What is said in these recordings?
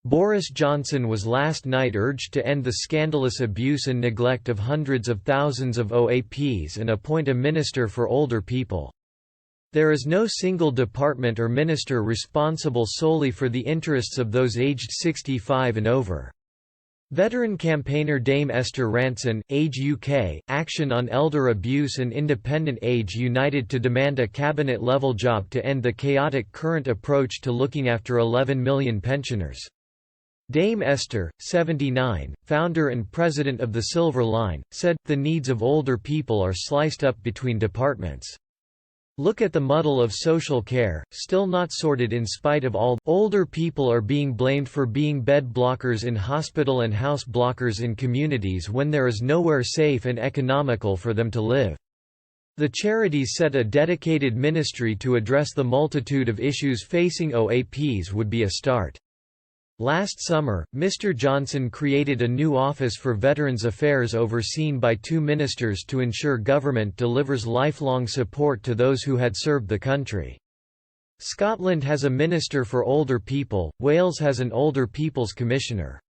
Boris Johnson was last night urged to end the scandalous abuse and neglect of hundreds of thousands of OAPs and appoint a minister for older people. There is no single department or minister responsible solely for the interests of those aged 65 and over. Veteran campaigner Dame Esther Rantzen, Age UK, Action on Elder Abuse and Independent Age united to demand a cabinet-level job to end the chaotic current approach to looking after 11 million pensioners. Dame Esther, 79, founder and president of the Silver Line, said, "The needs of older people are sliced up between departments. Look at the muddle of social care, still not sorted in spite of all. Older people are being blamed for being bed blockers in hospital and house blockers in communities when there is nowhere safe and economical for them to live. The charities set a dedicated ministry to address the multitude of issues facing OAPs would be a start." Last summer, Mr. Johnson created a new office for Veterans Affairs overseen by 2 ministers to ensure government delivers lifelong support to those who had served the country. Scotland has a Minister for Older People, Wales has an Older People's Commissioner.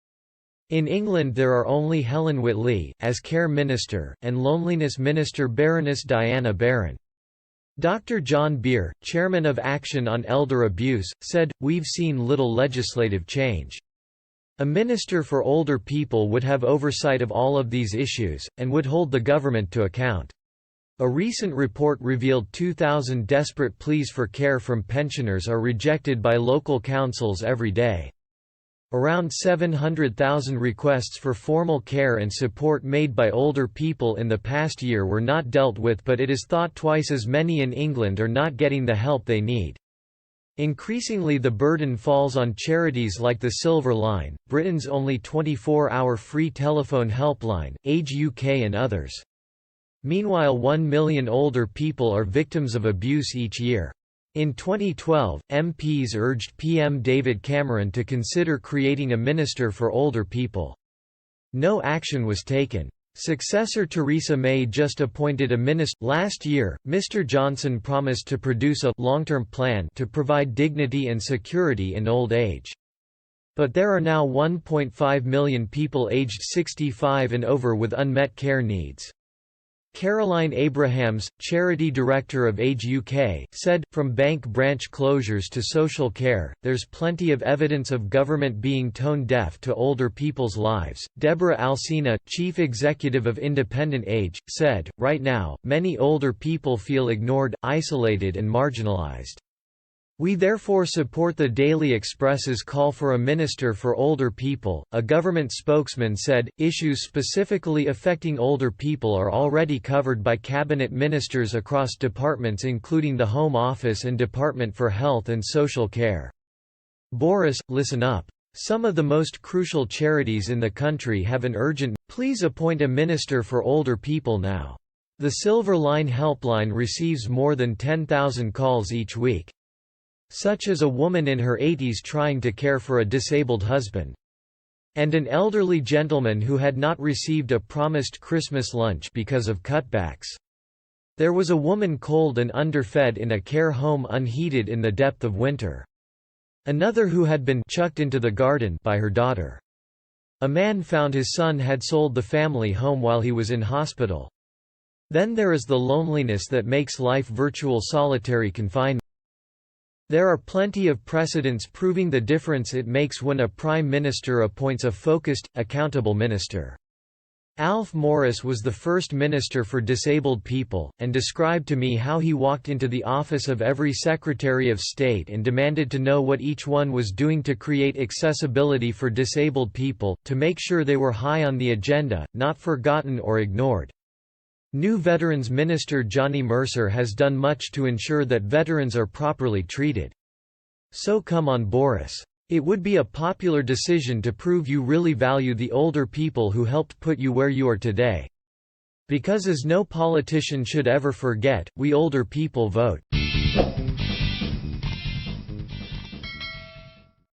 In England there are only Helen Whitley, as Care Minister, and Loneliness Minister Baroness Diana Barron. Dr. John Beer, chairman of Action on Elder Abuse, said, "We've seen little legislative change. A minister for older people would have oversight of all of these issues, and would hold the government to account." A recent report revealed 2,000 desperate pleas for care from pensioners are rejected by local councils every day. Around 700,000 requests for formal care and support made by older people in the past year were not dealt with, but it is thought twice as many in England are not getting the help they need. Increasingly the burden falls on charities like the Silver Line, Britain's only 24-hour free telephone helpline, Age UK and others. Meanwhile 1 million older people are victims of abuse each year. In 2012, MPs urged PM David Cameron to consider creating a minister for older people. No action was taken. Successor Theresa May just appointed a minister. Last year, Mr. Johnson promised to produce a long-term plan to provide dignity and security in old age. But there are now 1.5 million people aged 65 and over with unmet care needs. Caroline Abrahams, charity director of Age UK, said, "From bank branch closures to social care, there's plenty of evidence of government being tone deaf to older people's lives." Deborah Alsina, chief executive of Independent Age, said, "Right now, many older people feel ignored, isolated and marginalised. We therefore support the Daily Express's call for a minister for older people." A government spokesman said, "Issues specifically affecting older people are already covered by cabinet ministers across departments including the Home Office and Department for Health and Social Care. Boris, listen up. Some of the most crucial charities in the country have an urgent, please appoint a minister for older people now." The Silver Line helpline receives more than 10,000 calls each week. Such as a woman in her 80s trying to care for a disabled husband. And an elderly gentleman who had not received a promised Christmas lunch because of cutbacks. There was a woman cold and underfed in a care home unheated in the depth of winter. Another who had been chucked into the garden by her daughter. A man found his son had sold the family home while he was in hospital. Then there is the loneliness that makes life virtual solitary confinement. There are plenty of precedents proving the difference it makes when a prime minister appoints a focused, accountable minister. Alf Morris was the first minister for disabled people, and described to me how he walked into the office of every Secretary of State and demanded to know what each one was doing to create accessibility for disabled people, to make sure they were high on the agenda, not forgotten or ignored. New Veterans Minister Johnny Mercer has done much to ensure that veterans are properly treated. So come on, Boris. It would be a popular decision to prove you really value the older people who helped put you where you are today. Because as no politician should ever forget, we older people vote.